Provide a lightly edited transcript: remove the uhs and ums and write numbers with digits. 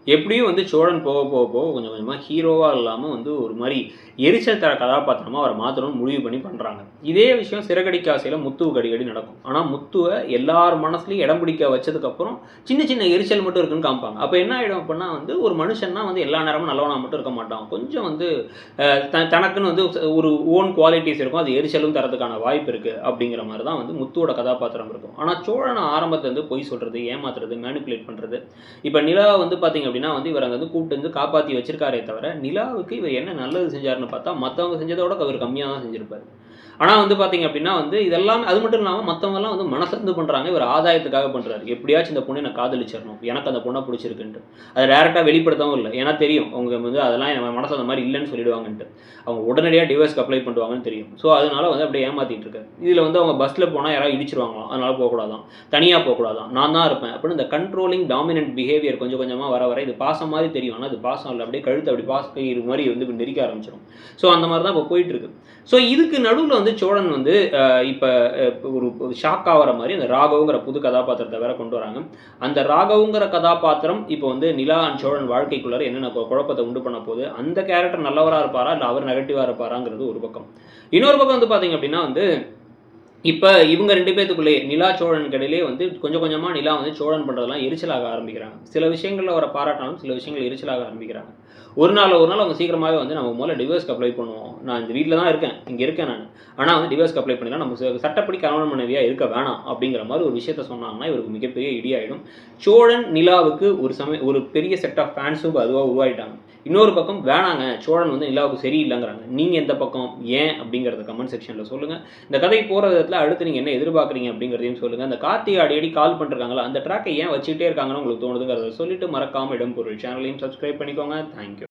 எப்படியும் வந்து சோழன் போக போக போக கொஞ்சம் கொஞ்சமாக ஹீரோவாக இல்லாமல் வந்து ஒரு மாதிரி எரிச்சல் தர கதாபாத்திரமாக அவரை மாற்றணும்னு முடிவு பண்ணி பண்ணுறாங்க. இதே விஷயம் சிறகடிக்க ஆசையில் முத்துவுக்கு அடிக்கடி நடக்கும். ஆனால் முத்துவை எல்லார் மனசுலையும் இடம் பிடிக்க வச்சதுக்கப்புறம் சின்ன சின்ன எரிச்சல் மட்டும் இருக்குன்னு காமிப்பாங்க. அப்போ என்ன ஆகிடும் அப்படின்னா வந்து ஒரு மனுஷன்னா வந்து எல்லா நேரமும் நல்லவனாக மட்டும் இருக்க மாட்டான். கொஞ்சம் வந்து தனக்குன்னு வந்து ஒரு ஓன் குவாலிட்டிஸ் இருக்கும். அது எரிச்சலும் தரதுக்கான வாய்ப்பு இருக்குது அப்படிங்கிற மாதிரி தான் வந்து முத்துவோட கதாபாத்திரம் இருக்கும். ஆனால் சோழன் ஆரம்பத்தில் வந்து பொய் சொல்கிறது, ஏமாத்துறது, மேனிப்புலேட் பண்ணுறது. இப்போ நிலா வந்து பார்த்தீங்க அப்படின்னா வந்து இவர் அங்கே வந்து கூப்பிட்டு வந்து காப்பாற்றி வச்சிருக்காரே தவிர நிலாவுக்கு இவர் என்ன நல்லது செஞ்சாருன்னு பார்த்தா மற்றவங்க செஞ்சதோட அவர் கம்மியாக தான் செஞ்சிருப்பார். ஆனால் வந்து பார்த்தீங்க அப்படின்னா வந்து இதெல்லாம் அது மட்டும் இல்லாமல் மற்றவங்கலாம் வந்து மனசிருந்து பண்ணுறாங்க, இவர் ஆதாயத்துக்காக பண்ணுறாரு. எப்படியாச்சும் இந்த பொண்ணை நான் காதலிச்சிடணும், எனக்கு அந்த பொண்ணை பிடிச்சிருக்குன்ட்டு. அதை டேரெக்டாக வெளிப்படுத்தவும் இல்லை, ஏன்னா தெரியும் அவங்க வந்து அதெல்லாம் நம்ம மனசு அந்த மாதிரி இல்லைன்னு சொல்லிடுவாங்கன்ட்டு. அவங்க உடனடியாக டிவோர்ஸ்க்கு அப்ளை பண்ணுவாங்கன்னு தெரியும். ஸோ அதனால வந்து அப்படியே ஏமாற்றிட்டு இருக்காரு. இதில் வந்து அவங்க பஸ்ஸில் போனால் யாராவது இடிச்சிருவாங்களாம், அதனால போகக்கூடாதான், தனியாக போகக்கூடாதான், நான் தான் இருப்பேன் அப்படின்னு இந்த கண்ட்ரோலிங் டாமினன்ட் பிஹேவியர் கொஞ்சம் கொஞ்சமாக வர வர இது பாசம் மாதிரி தெரியும். ஆனால் அது பாசம் இல்லை, அப்படியே கழுத்து அப்படி பாசம் மாதிரி வந்து நெரிக்க ஆரம்பிச்சிடும். ஸோ அந்த மாதிரி தான் இப்போ போயிட்டு இருக்கு. ஸோ இதுக்கு நடுவில் வந்து சோழன் வந்து இப்போ ஒரு ஷாக் ஆகிற மாதிரி அந்த ராகவுங்கிற புது கதாபாத்திரத்தை வேற கொண்டு வராங்க. அந்த ராகவுங்கிற கதாபாத்திரம் இப்போ வந்து நிலா அண்ட் சோழன் வாழ்க்கைக்குள்ளார என்னென்ன குழப்பத்தை உண்டு பண்ண போகுது, அந்த கேரக்டர் நல்லவராக இருப்பாரா இல்லை அவர் நெகட்டிவாக இருப்பாராங்கிறது ஒரு பக்கம். இன்னொரு பக்கம் வந்து பார்த்தீங்க அப்படின்னா வந்து இப்போ இவங்க 2 பேத்துக்குள்ளேயே நிலா சோழனுக்கு இடையிலே வந்து கொஞ்சம் கொஞ்சமாக நிலா வந்து சோழன் பண்ணுறதெல்லாம் எரிச்சலாக ஆரம்பிக்கிறாங்க. சில விஷயங்களில் அவரை பாராட்டினாலும் சில விஷயங்கள் எரிச்சலாக ஆரம்பிக்கிறாங்க. ஒரு நாள் அவங்க சீக்கிரமாகவே வந்து நம்ம முதல்ல டிவோர்ஸ்க்கு அப்ளை பண்ணுவோம், நான் இந்த வீட்டில் தான் இருக்கேன், இங்கே இருக்கேன் நான், ஆனால் வந்து டிவோர்ஸ்க்கு அப்ளை பண்ணிடலாம், நம்ம சட்டப்படி கணவன் மனைவியாக இருக்க வேணாம் அப்படிங்கிற மாதிரி ஒரு விஷயத்த சொன்னாங்கன்னா இவருக்கு மிகப்பெரிய இடியாயிடும். சோழன் நிலாவுக்கு ஒரு பெரிய செட் ஆஃப் ஃபேன்ஸும் அதுவாக உருவாயிட்டாங்க. இன்னொரு பக்கம் வேணாங்க, சோழன் வந்து நிலாவுக்கு சரியில்லைங்கிறாங்க. நீங்கள் எந்த பக்கம், ஏன் அப்படிங்கிறத கமெண்ட் செக்ஷனில் சொல்லுங்கள். இந்த கதை போகிற விதத்தில் அடுத்து நீங்கள் என்ன எதிர்பார்க்குறீங்க அப்படிங்கிறதையும் சொல்லுங்கள். அந்த கார்த்திகை அடிக்கடி கால் பண்ணுறாங்களா, அந்த ட்ராக்கை ஏன் வச்சுக்கிட்டே இருக்காங்கன்னு உங்களுக்கு தோணுதுங்கிறத சொல்லிட்டு மறக்காமல் இடம் பொருள் சேனலையும் சப்ஸ்கிரைப் பண்ணிக்கோங்க. தேங்க்யூ.